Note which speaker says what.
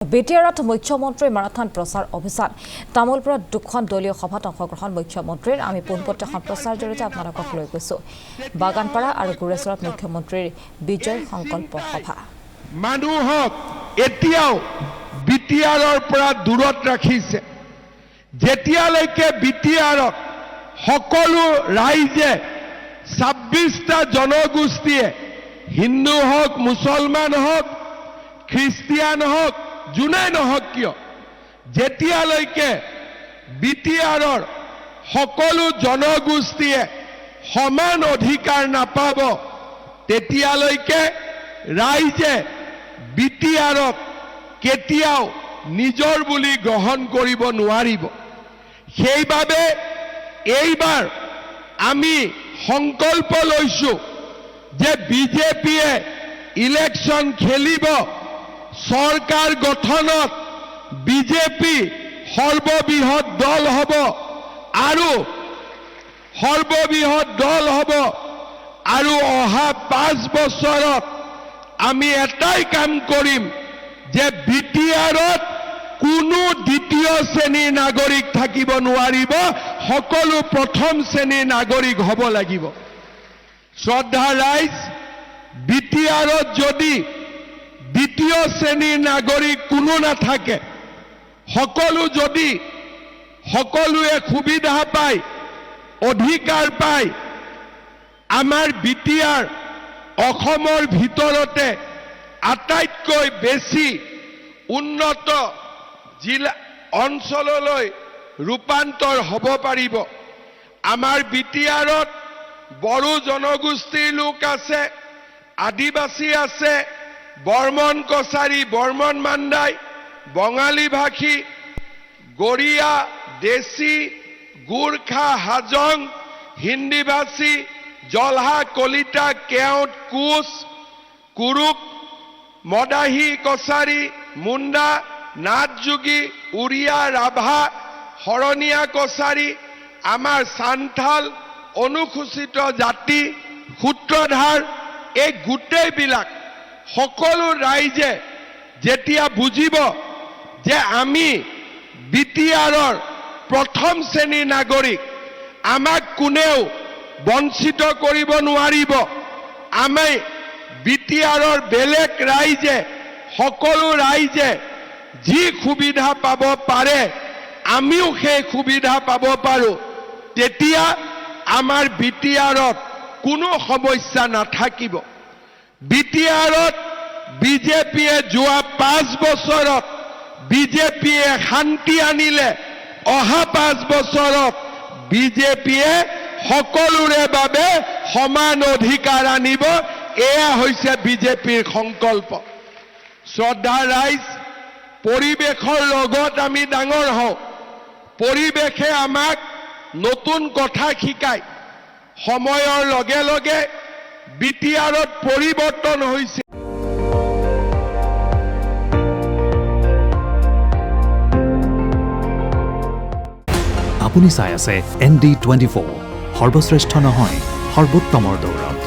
Speaker 1: বিটিআৰত মুখ্যমন্ত্ৰীৰ মাৰাথন প্ৰচাৰ অভিযান তামোলপুৰত দুখন দলীয় সভাত অংশগ্ৰহণ মুখ্যমন্ত্ৰীৰ আমি পোনপট্টি সম্প্ৰচাৰ জৰিয়তে আপোনালোকক লৈ গৈছো বাগানপাৰা আৰু গুৰেশ্বৰত মুখ্যমন্ত্ৰীৰ বিজয় সংকল্প সভা
Speaker 2: মানুহক এতিয়াও বিটিআৰৰ পৰা দূৰত ৰাখিছে যেতিয়ালৈকে বিটিআৰত সকলো ৰাইজে 26টা জনগোষ্ঠীয়ে হিন্দু হওক মুছলমান হওক খ্ৰীষ্টিয়ান হওক যোনে নহওক কিয় যেতিয়ালৈকে বিটিআৰৰ সকলো জনগোষ্ঠীয়ে সমান অধিকাৰ নাপাব তেতিয়ালৈকে ৰাইজে বিটিআৰক কেতিয়াও নিজৰ বুলি গ্ৰহণ কৰিব নোৱাৰিব সেইবাবে এইবাৰ আমি সংকল্প লৈছো যে বিজেপিয়ে ইলেকশ্যন খেলিব চৰকাৰ গঠনত বিজেপি সৰ্ববৃহৎ দল হ'ব আৰু অহা 5 বছৰত আমি এটাই কাম কৰিম যে বিটিআৰত কোনো দ্বিতীয় শ্ৰেণীৰ নাগৰিক থাকিব নোৱাৰিব সকলো প্ৰথম শ্ৰেণীৰ নাগৰিক হ'ব লাগিব শ্ৰদ্ধা ৰাইজ বিটিআৰত যদি দ্বিতীয় শ্ৰেণীৰ নাগৰিক কোনো নাথাকে সকলোৱে সুবিধা পায় অধিকাৰ পায় আমাৰ বিটিআৰ অসমৰ ভিতৰতে আটাইতকৈ বেছি উন্নত জিলা অঞ্চললৈ ৰূপান্তৰ হ'ব পাৰিব আমাৰ বিটিআৰত বড়ো জনগোষ্ঠীৰ লোক আছে আদিবাসী আছে বৰ্মন কছাৰী বৰ্মন মাণ্ডাই বঙালী ভাষী গৰিয়া দেশী গোৰ্খা হাজং হিন্দী ভাষী জলহা কলিতা কেওট কোচ কুৰুক মদাহী কছাৰী মুণ্ডা নাথযোগী উৰিয়া ৰাভা শৰণীয়া কছাৰী আমাৰ সান্থাল অনুসূচিত জাতি সূত্ৰধাৰ এই গোটেইবিলাক সকলো ৰাইজে যেতিয়া বুজিব যে আমি বিটিআৰৰ প্ৰথম শ্ৰেণীৰ নাগৰিক আমাক কোনেও বঞ্চিত কৰিব নোৱাৰিব আমি বিটিআৰৰ বেলেগ ৰাইজে সকলো ৰাইজে যি সুবিধা পাব পাৰে আমিও সেই সুবিধা পাব পাৰো তেতিয়া আমাৰ বিটিআৰত কোনো সমস্যা নাথাকিব বিটিআৰত বিজেপিয়ে যোৱা 5 বছৰত বিজেপিয়ে শান্তি আনিলে অহা 5 বছৰত বিজেপিয়ে সকলোৰে বাবে সমান অধিকাৰ আনিব এয়া হৈছে বিজেপিৰ সংকল্প শ্ৰদ্ধা ৰাইজ পৰিৱেশৰ লগত আমি ডাঙৰ হওঁ পৰিৱেশে আমাক নতুন কথা শিকায় সময়ৰ লগে লগে বিটিআৰত পৰিৱৰ্তন হৈছে
Speaker 3: আপুনি চাই আছে ND24 সৰ্বশ্ৰেষ্ঠ নহয় সৰ্বোত্তমৰ দৌৰ